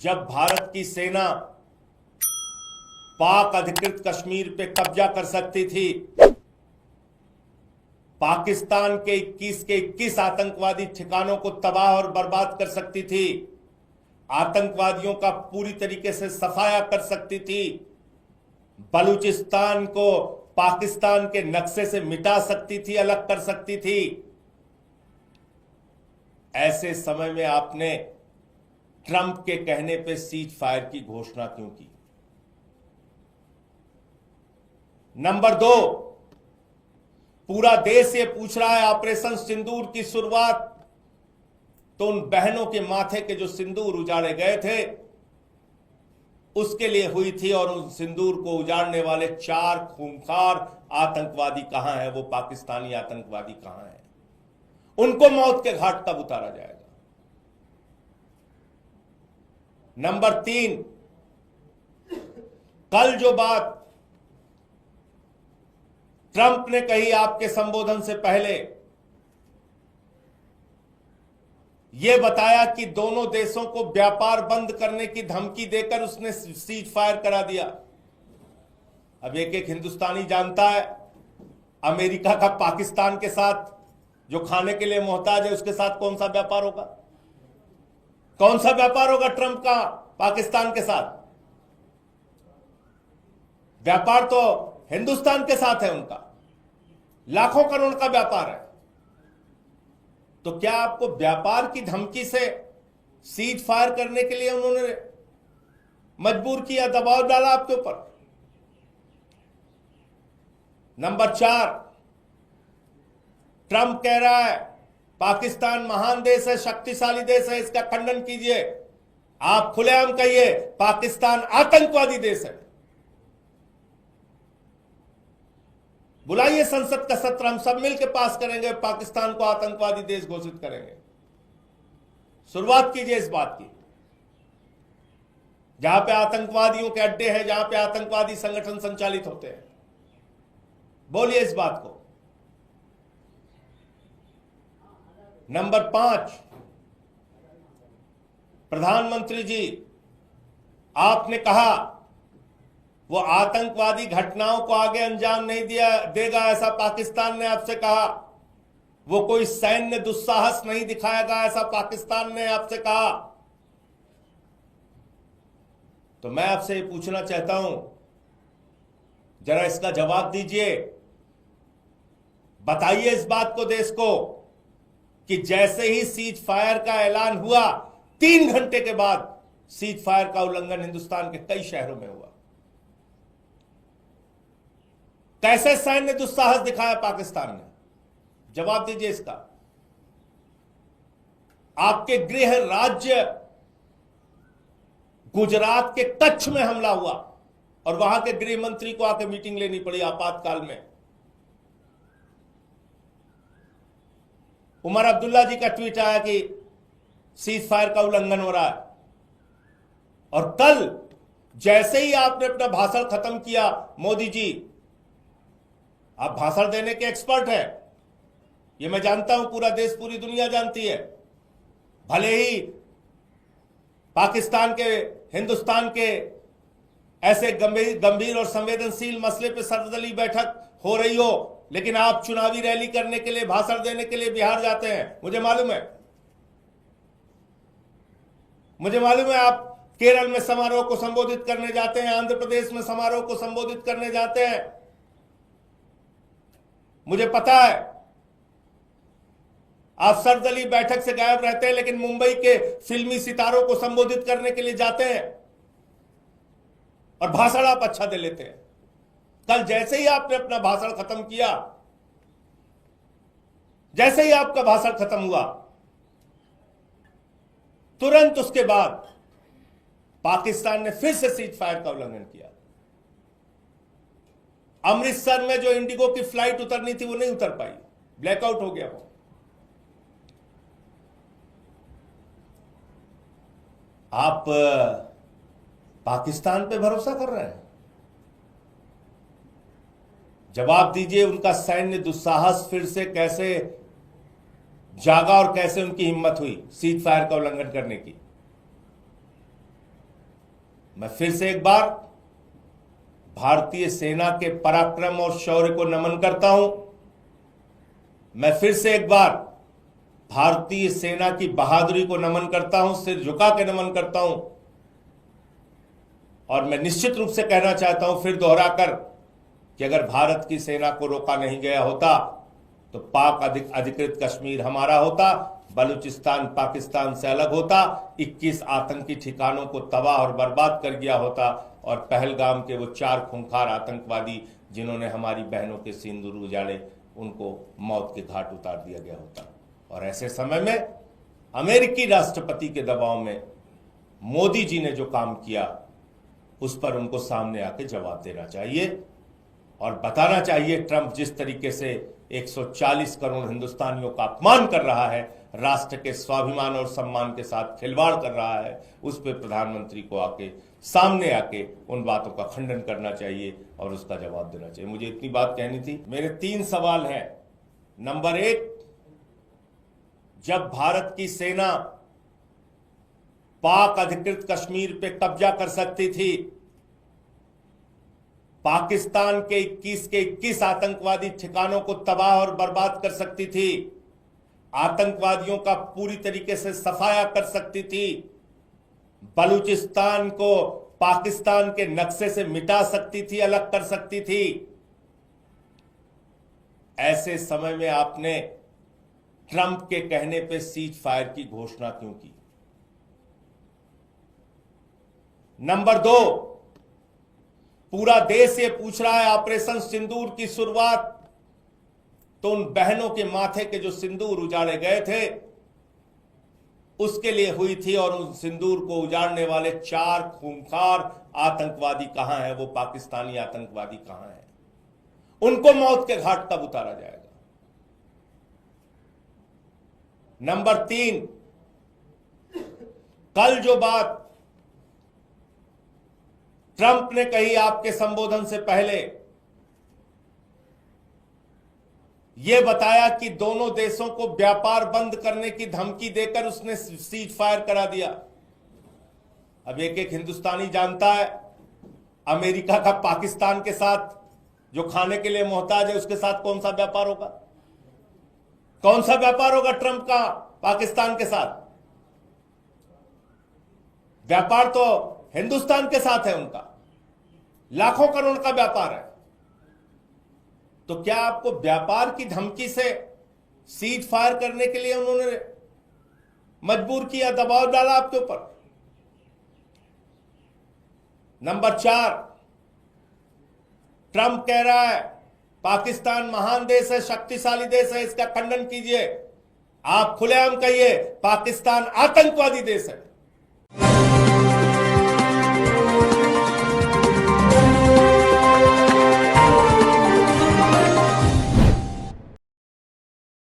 जब भारत की सेना पाक अधिकृत कश्मीर पे कब्जा कर सकती थी, पाकिस्तान के 21 आतंकवादी ठिकानों को तबाह और बर्बाद कर सकती थी, आतंकवादियों का पूरी तरीके से सफाया कर सकती थी, बलूचिस्तान को पाकिस्तान के नक्शे से मिटा सकती थी, अलग कर सकती थी। ऐसे समय में आपने ट्रंप के कहने पे सीज फायर की घोषणा क्यों की? नंबर 2, पूरा देश ये पूछ रहा है, ऑपरेशन सिंदूर की शुरुआत तो उन बहनों के माथे के जो सिंदूर उजाड़े गए थे उसके लिए हुई थी, और उन सिंदूर को उजाड़ने वाले 4 खूंखार आतंकवादी कहां हैं? वो पाकिस्तानी आतंकवादी कहां हैं? उनको मौत के घाट कब उतारा जाएगा? नंबर 3, कल जो बात ट्रंप ने कही आपके संबोधन से पहले, यह बताया कि दोनों देशों को व्यापार बंद करने की धमकी देकर उसने सीज फायर करा दिया। अब एक हिंदुस्तानी जानता है अमेरिका का पाकिस्तान के साथ जो खाने के लिए मोहताज है उसके साथ कौन सा व्यापार होगा? कौन सा व्यापार होगा ट्रंप का पाकिस्तान के साथ? व्यापार तो हिंदुस्तान के साथ है, उनका लाखों करोड़ का व्यापार है। तो क्या आपको व्यापार की धमकी से सीज फायर करने के लिए उन्होंने मजबूर किया, दबाव डाला आपके ऊपर? नंबर 4, ट्रंप कह रहा है पाकिस्तान महान देश है, शक्तिशाली देश है, इसका खंडन कीजिए। आप खुलेआम कहिए पाकिस्तान आतंकवादी देश है। बुलाइए संसद का सत्र, हम सब मिलकर पास करेंगे, पाकिस्तान को आतंकवादी देश घोषित करेंगे। शुरुआत कीजिए इस बात की। जहां पे आतंकवादियों के अड्डे हैं, जहां पे आतंकवादी संगठन संचालित होते हैं, बोलिए इस बात को। नंबर 5, प्रधानमंत्री जी, आपने कहा वो आतंकवादी घटनाओं को आगे अंजाम नहीं देगा, ऐसा पाकिस्तान ने आपसे कहा। वो कोई सैन्य दुस्साहस नहीं दिखाएगा, ऐसा पाकिस्तान ने आपसे कहा। तो मैं आपसे ये पूछना चाहता हूं, जरा इसका जवाब दीजिए। बताइए इस बात को देश को कि जैसे ही सीज फायर का ऐलान हुआ, 3 घंटे के बाद सीज फायर का उल्लंघन हिंदुस्तान के कई शहरों में हुआ। कैसे सैन्य दुस्साहस दिखाया पाकिस्तान ने? जवाब दीजिए इसका। आपके गृह राज्य गुजरात के कच्छ में हमला हुआ और वहां के गृह मंत्री को आके मीटिंग लेनी पड़ी आपातकाल में। उमर अब्दुल्ला जी का ट्वीट आया कि सीज फायर का उल्लंघन हो रहा है, और कल जैसे ही आपने अपना भाषण खत्म किया, मोदी जी, आप भाषण देने के एक्सपर्ट हैं, ये मैं जानता हूं, पूरा देश पूरी दुनिया जानती है। भले ही पाकिस्तान के, हिंदुस्तान के ऐसे गंभीर और संवेदनशील मसले पे सर्वदलीय बैठक हो रही हो, लेकिन आप चुनावी रैली करने के लिए, भाषण देने के लिए बिहार जाते हैं। मुझे मालूम है, आप केरल में समारोह को संबोधित करने जाते हैं, आंध्र प्रदेश में समारोह को संबोधित करने जाते हैं। मुझे पता है आप सर्वदलीय बैठक से गायब रहते हैं, लेकिन मुंबई के फिल्मी सितारों को संबोधित करने के लिए जाते हैं और भाषण आप अच्छा दे लेते हैं। कल जैसे ही आपने अपना भाषण खत्म किया, जैसे ही आपका भाषण खत्म हुआ, तुरंत उसके बाद पाकिस्तान ने फिर से सीज फायर का उल्लंघन किया। अमृतसर में जो इंडिगो की फ्लाइट उतरनी थी वो नहीं उतर पाई, ब्लैकआउट हो गया वो। आप पाकिस्तान पे भरोसा कर रहे हैं? जवाब दीजिए, उनका सैन्य दुस्साहस फिर से कैसे जागा और कैसे उनकी हिम्मत हुई सीज फायर का उल्लंघन करने की? मैं फिर से एक बार भारतीय सेना के पराक्रम और शौर्य को नमन करता हूं। मैं फिर से एक बार भारतीय सेना की बहादुरी को नमन करता हूं, सिर झुका के नमन करता हूं। और मैं निश्चित रूप से कहना चाहता हूं, फिर दोहराकर, कि अगर भारत की सेना को रोका नहीं गया होता तो पाक अधिकृत कश्मीर हमारा होता, बलूचिस्तान पाकिस्तान से अलग होता, 21 आतंकी ठिकानों को तबाह और बर्बाद कर गया होता, और पहलगाम के वो 4 खूंखार आतंकवादी जिन्होंने हमारी बहनों के सिंदूर उजाड़े, उनको मौत के घाट उतार दिया गया होता। और ऐसे समय में अमेरिकी राष्ट्रपति के दबाव में मोदी जी ने जो काम किया, उस पर उनको सामने आके जवाब देना चाहिए और बताना चाहिए ट्रंप जिस तरीके से 140 करोड़ हिंदुस्तानियों का अपमान कर रहा है, राष्ट्र के स्वाभिमान और सम्मान के साथ खिलवाड़ कर रहा है, उस पर प्रधानमंत्री को आके सामने आके उन बातों का खंडन करना चाहिए और उसका जवाब देना चाहिए। मुझे इतनी बात कहनी थी। मेरे 3 सवाल हैं। नंबर 1, जब भारत की सेना पाक अधिकृत कश्मीर पे कब्जा कर सकती थी, पाकिस्तान के 21 आतंकवादी ठिकानों को तबाह और बर्बाद कर सकती थी, आतंकवादियों का पूरी तरीके से सफाया कर सकती थी, बलूचिस्तान को पाकिस्तान के नक्शे से मिटा सकती थी, अलग कर सकती थी, ऐसे समय में आपने ट्रंप के कहने पे सीज फायर की घोषणा क्यों की? नंबर 2, पूरा देश ये पूछ रहा है, ऑपरेशन सिंदूर की शुरुआत तो उन बहनों के माथे के जो सिंदूर उजाड़े गए थे उसके लिए हुई थी, और उन सिंदूर को उजाड़ने वाले 4 खूंखार आतंकवादी कहां हैं? वो पाकिस्तानी आतंकवादी कहां हैं? उनको मौत के घाट कब उतारा जाएगा? नंबर 3, कल जो बात ट्रंप ने कही आपके संबोधन से पहले, यह बताया कि दोनों देशों को व्यापार बंद करने की धमकी देकर उसने सीज फायर करा दिया। अब एक हिंदुस्तानी जानता है, अमेरिका का पाकिस्तान के साथ जो खाने के लिए मोहताज है, उसके साथ कौन सा व्यापार होगा? कौन सा व्यापार होगा ट्रंप का पाकिस्तान के साथ? व्यापार तो हिंदुस्तान के साथ है, उनका लाखों करोड़ का व्यापार है। तो क्या आपको व्यापार की धमकी से सीज फायर करने के लिए उन्होंने मजबूर किया, दबाव डाला आपके ऊपर? नंबर 4, ट्रंप कह रहा है पाकिस्तान महान देश है, शक्तिशाली देश है, इसका खंडन कीजिए। आप खुलेआम कहिए पाकिस्तान आतंकवादी देश है।